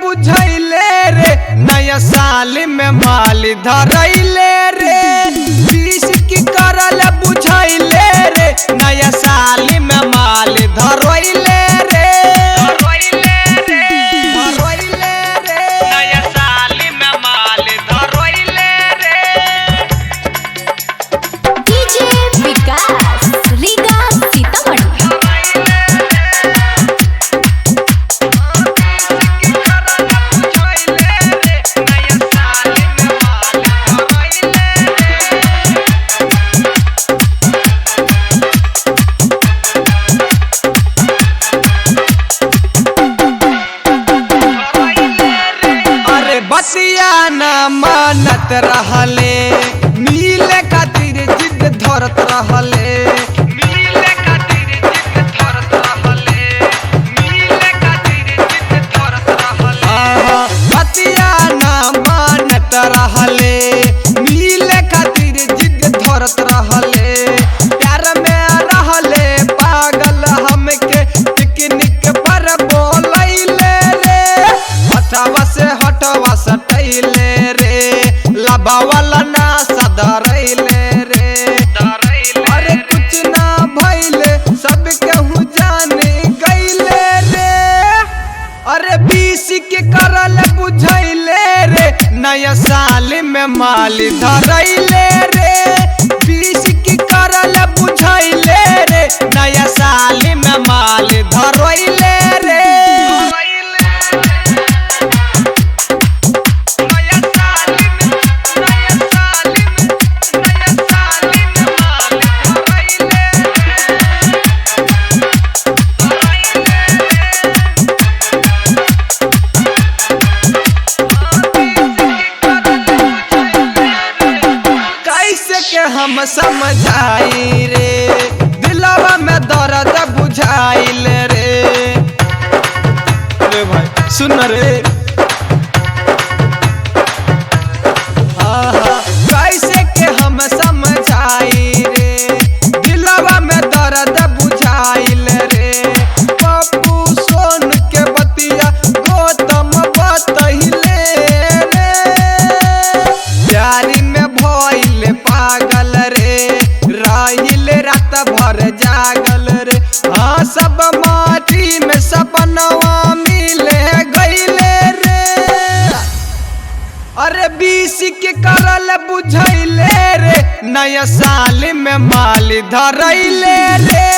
बुझैले रे नया साल में माल धरैले रे। बीस की करल बुझैले रे नया साल में माल धरैले रे। नया साल में माल धरैले रे। डीजे विकास रीगा सीतामढ़ी। बसिया न मानत रहले मिले खातिर जिद धरत रहले। मिले खातिर जिद धरत रहले। मिले खातिर जिद धरत रहले। बसिया न मानत रहले मिले खातिर जिद धरत रहले। प्यार में रहले पागल हमके पिकनिक पर बोलैले रे। हथवा से हटवा सटैले रे लबा वाला ना सदरैले रे। अरे कुछ ना भइले सब केहू जाने गइले रे। अरे बीस के करल बुझैले रे नया साल में माल धरैले रे। बीस की करल बुझैले रे नया साल में माल धरैले रे। के हम समझाई रे दिलवा में दर्द बुझाइल रे। रे भाई सुन रे। कैसे के हम समझाई रे दिलवा में दर्द बुझाइल रे। पप्पू सोन के बतिया गौतम बतहिले रे। प्यारी में भइल पागल रे राहिल रात भर जागल रे। हाँ सब माटी में सपनवा मिले गइले रे। अरे बीस के करल बुझैले रे नया साल में माल धरैले रे।